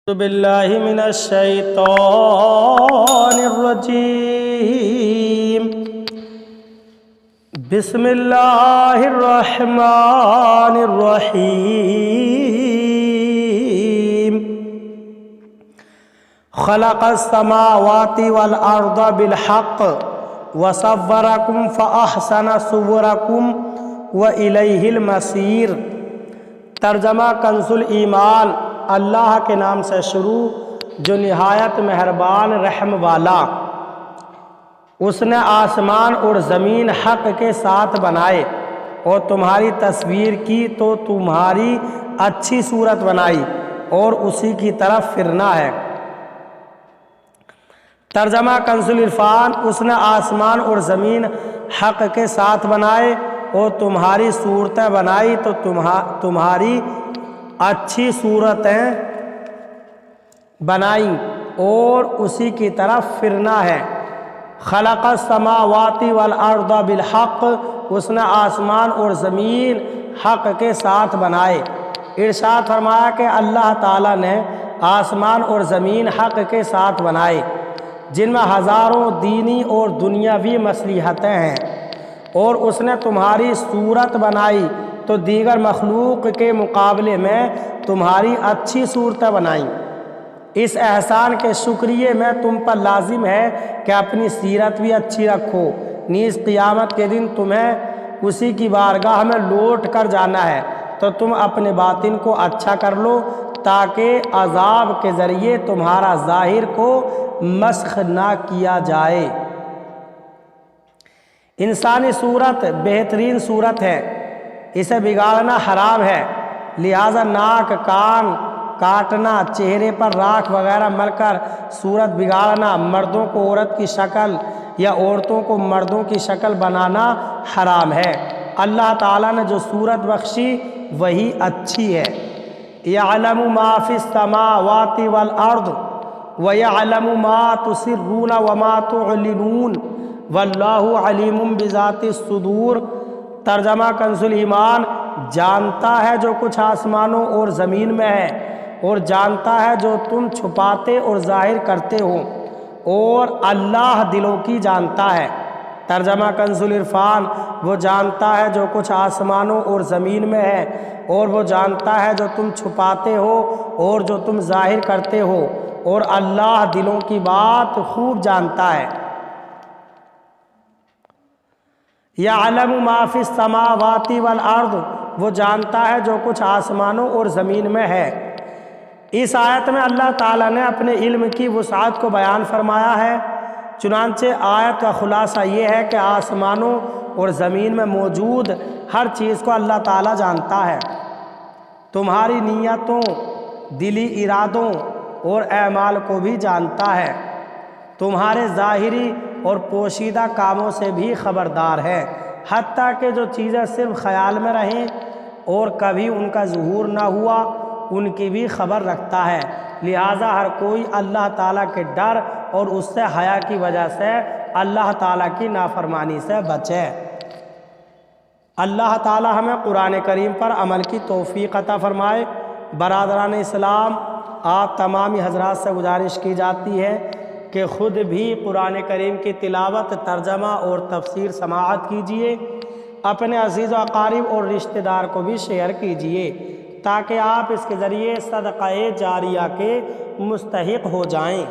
أعوذ بالله من الشيطان الرجيم بسم الله الرحمن الرحيم خلق السماوات والأرض بالحق وصوركم فأحسن صوركم وإليه المصير۔ ترجمہ کنز الایمان۔ اللہ کے نام سے شروع جو نہایت مہربان رحم والا۔ اس نے آسمان اور زمین حق کے ساتھ بنائے اور تمہاری تصویر کی تو تمہاری اچھی صورت بنائی اور اسی کی طرف پھرنا ہے۔ ترجمہ کنز العرفان۔ اس نے آسمان اور زمین حق کے ساتھ بنائے اور تمہاری صورتیں بنائی تو تمہاری اچھی صورتیں بنائیں اور اسی کی طرف پھرنا ہے۔ خلق السماوات والارض بالحق۔ اس نے آسمان اور زمین حق کے ساتھ بنائے۔ ارشاد فرمایا کہ اللہ تعالیٰ نے آسمان اور زمین حق کے ساتھ بنائے جن میں ہزاروں دینی اور دنیاوی مصلحتیں ہیں، اور اس نے تمہاری صورت بنائی تو دیگر مخلوق کے مقابلے میں تمہاری اچھی صورتیں بنائیں۔ اس احسان کے شکریہ میں تم پر لازم ہے کہ اپنی سیرت بھی اچھی رکھو، نیز قیامت کے دن تمہیں اسی کی بارگاہ میں لوٹ کر جانا ہے تو تم اپنے باطن کو اچھا کر لو تاکہ عذاب کے ذریعے تمہارا ظاہر کو مسخ نہ کیا جائے۔ انسانی صورت بہترین صورت ہے، اسے بگاڑنا حرام ہے، لہذا ناک، کان کاٹنا، چہرے پر راکھ وغیرہ مل کر صورت بگاڑنا، مردوں کو عورت کی شکل یا عورتوں کو مردوں کی شکل بنانا حرام ہے۔ اللہ تعالیٰ نے جو صورت بخشی وہی اچھی ہے۔ یعلم ما فی السماوات والارض ویعلم ما تسرون وما تعلنون واللہ علیم بذات الصدور۔ ترجمہ کنز الایمان۔ جانتا ہے جو کچھ آسمانوں اور زمین میں ہے اور جانتا ہے جو تم چھپاتے اور ظاہر کرتے ہو، اور اللہ دلوں کی جانتا ہے۔ ترجمہ کنز العرفان۔ وہ جانتا ہے جو کچھ آسمانوں اور زمین میں ہے اور وہ جانتا ہے جو تم چھپاتے ہو اور جو تم ظاہر کرتے ہو، اور اللہ دلوں کی بات خوب جانتا ہے۔ یعلم ما فی السماوات والارض۔ وہ جانتا ہے جو کچھ آسمانوں اور زمین میں ہے۔ اس آیت میں اللہ تعالیٰ نے اپنے علم کی وسعت کو بیان فرمایا ہے، چنانچہ آیت کا خلاصہ یہ ہے کہ آسمانوں اور زمین میں موجود ہر چیز کو اللہ تعالیٰ جانتا ہے۔ تمہاری نیتوں، دلی ارادوں اور اعمال کو بھی جانتا ہے، تمہارے ظاہری اور پوشیدہ کاموں سے بھی خبردار ہے، حتیٰ کہ جو چیزیں صرف خیال میں رہیں اور کبھی ان کا ظہور نہ ہوا ان کی بھی خبر رکھتا ہے۔ لہٰذا ہر کوئی اللہ تعالیٰ کے ڈر اور اس سے حیا کی وجہ سے اللہ تعالیٰ کی نافرمانی سے بچے۔ اللہ تعالیٰ ہمیں قرآن کریم پر عمل کی توفیق عطا فرمائے۔ برادران اسلام، آپ تمامی حضرات سے گزارش کی جاتی ہے کہ خود بھی قرآن کریم کی تلاوت، ترجمہ اور تفسیر سماعت کیجیے، اپنے عزیز و اقارب اور رشتہ دار کو بھی شیئر کیجیے تاکہ آپ اس کے ذریعے صدقہ جاریہ کے مستحق ہو جائیں۔